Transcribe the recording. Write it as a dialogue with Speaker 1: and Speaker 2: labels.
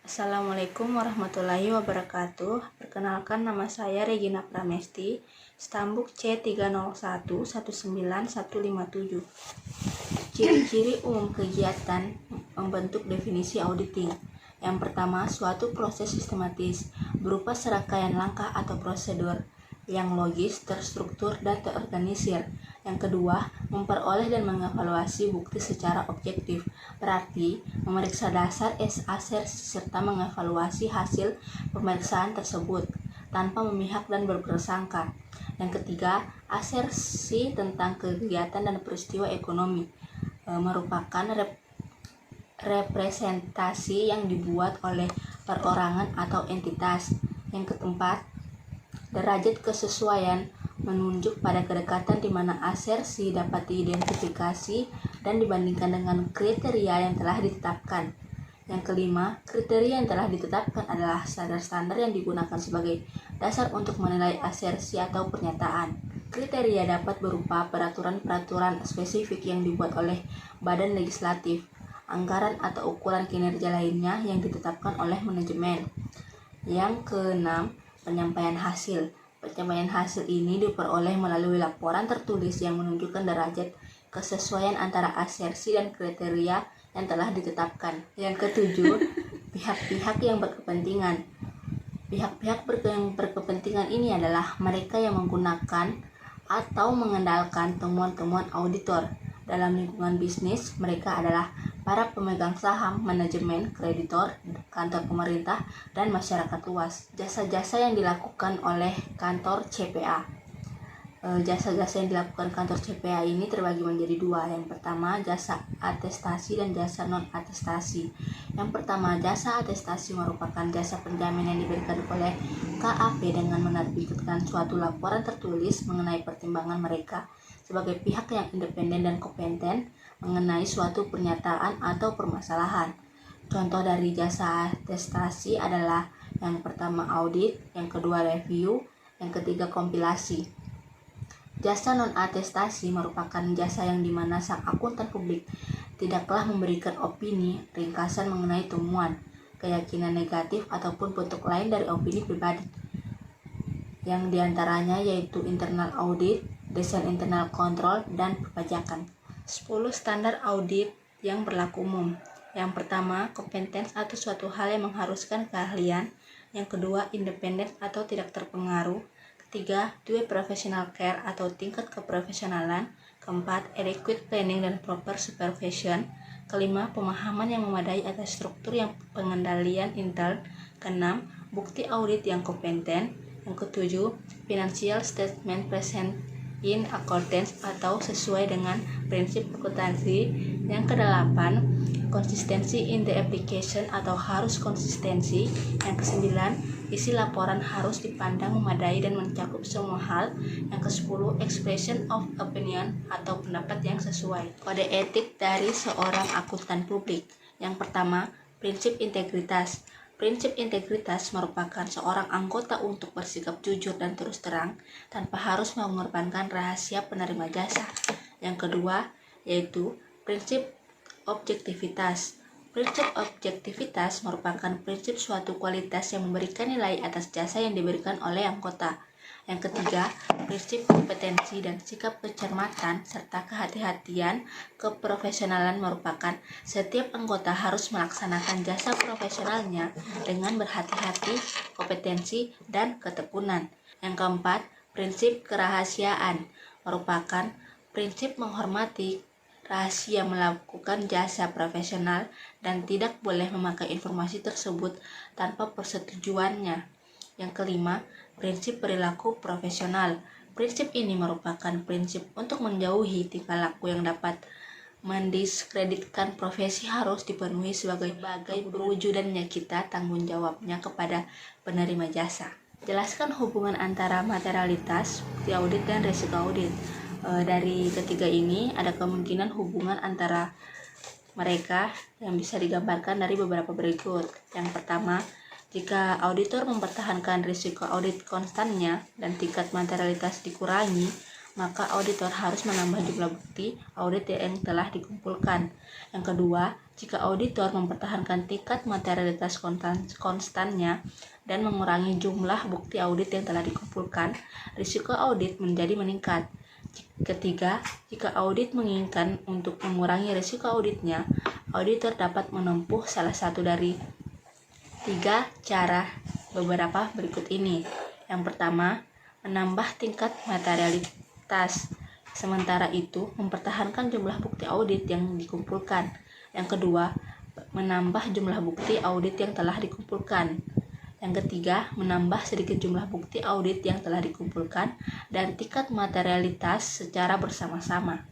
Speaker 1: Assalamualaikum warahmatullahi wabarakatuh. Perkenalkan, nama saya Regina Pramesti, stambuk C301191157. Ciri-ciri umum kegiatan membentuk definisi auditing. Yang pertama, suatu proses sistematis berupa serangkaian langkah atau prosedur yang logis, terstruktur, dan terorganisir. Yang kedua, memperoleh dan mengevaluasi bukti secara objektif, berarti memeriksa dasar asersi serta mengevaluasi hasil pemeriksaan tersebut tanpa memihak dan berprasangka. Yang ketiga, asersi tentang kegiatan dan peristiwa ekonomi merupakan representasi yang dibuat oleh perorangan atau entitas. Yang keempat, derajat kesesuaian menunjuk pada kedekatan di mana asersi dapat diidentifikasi dan dibandingkan dengan kriteria yang telah ditetapkan. Yang kelima, kriteria yang telah ditetapkan adalah standar-standar yang digunakan sebagai dasar untuk menilai asersi atau pernyataan. Kriteria dapat berupa peraturan-peraturan spesifik yang dibuat oleh badan legislatif, anggaran atau ukuran kinerja lainnya yang ditetapkan oleh manajemen. Yang keenam, penyampaian hasil. Pencapaian hasil ini diperoleh melalui laporan tertulis yang menunjukkan derajat kesesuaian antara asersi dan kriteria yang telah ditetapkan. Yang ketujuh, pihak-pihak yang berkepentingan. Pihak-pihak yang berkepentingan ini adalah mereka yang menggunakan atau mengendalikan temuan-temuan auditor. Dalam lingkungan bisnis, mereka adalah para pemegang saham, manajemen, kreditor, kantor pemerintah, dan masyarakat luas. Jasa-jasa yang dilakukan oleh kantor CPA. Jasa-jasa yang dilakukan kantor CPA ini terbagi menjadi dua. Yang pertama, jasa atestasi dan jasa non-atestasi. Yang pertama, jasa atestasi merupakan jasa penjamin yang diberikan oleh KAP dengan menerbitkan suatu laporan tertulis mengenai pertimbangan mereka sebagai pihak yang independen dan kompeten mengenai suatu pernyataan atau permasalahan. Contoh dari jasa atestasi adalah yang pertama audit, yang kedua review, yang ketiga kompilasi. Jasa non-atestasi merupakan jasa yang dimana sang akuntan publik tidaklah memberikan opini ringkasan mengenai temuan, keyakinan negatif ataupun bentuk lain dari opini pribadi, yang diantaranya yaitu internal audit, desain internal control, dan perpajakan. 10 standar audit yang berlaku umum. Yang pertama, kompetens atau suatu hal yang mengharuskan keahlian. Yang kedua, independen atau tidak terpengaruh. Ketiga, due professional care atau tingkat keprofesionalan. Keempat, adequate planning dan proper supervision. Kelima, pemahaman yang memadai atas struktur yang pengendalian intern. Keenam, bukti audit yang kompeten. Yang ketujuh, financial statement present in accordance atau sesuai dengan prinsip akuntansi. Yang kedelapan, konsistensi in the application atau harus konsistensi. Yang kesembilan, isi laporan harus dipandang memadai dan mencakup semua hal. Yang kesepuluh, expression of opinion atau pendapat yang sesuai. Kode etik dari seorang akuntan publik. Yang pertama, prinsip integritas. Prinsip integritas merupakan seorang anggota untuk bersikap jujur dan terus terang tanpa harus mengorbankan rahasia penerima jasa. Yang kedua, yaitu prinsip objektivitas. Prinsip objektivitas merupakan prinsip suatu kualitas yang memberikan nilai atas jasa yang diberikan oleh anggota. Yang ketiga, prinsip kompetensi dan sikap kecermatan serta kehati-hatian. Keprofesionalan merupakan setiap anggota harus melaksanakan jasa profesionalnya dengan berhati-hati, kompetensi, dan ketekunan. Yang keempat, prinsip kerahasiaan merupakan prinsip menghormati rahasia melakukan jasa profesional dan tidak boleh memakai informasi tersebut tanpa persetujuannya. Yang kelima, prinsip perilaku profesional. Prinsip ini merupakan prinsip untuk menjauhi tingkah laku yang dapat mendiskreditkan profesi harus dipenuhi sebagai perwujudannya kita tanggung jawabnya kepada penerima jasa. Jelaskan hubungan antara materialitas, bukti audit, dan risiko audit. Dari ketiga ini ada kemungkinan hubungan antara mereka yang bisa digambarkan dari beberapa berikut. Yang pertama, jika auditor mempertahankan risiko audit konstannya dan tingkat materialitas dikurangi, maka auditor harus menambah jumlah bukti audit yang telah dikumpulkan. Yang kedua, jika auditor mempertahankan tingkat materialitas konstannya dan mengurangi jumlah bukti audit yang telah dikumpulkan, risiko audit menjadi meningkat. Ketiga, jika audit menginginkan untuk mengurangi risiko auditnya, auditor dapat menempuh salah satu dari 3 cara beberapa berikut ini. Yang pertama, menambah tingkat materialitas. Sementara itu, mempertahankan jumlah bukti audit yang dikumpulkan. Yang kedua, menambah jumlah bukti audit yang telah dikumpulkan. Yang ketiga, menambah sedikit jumlah bukti audit yang telah dikumpulkan dan tingkat materialitas secara bersama-sama.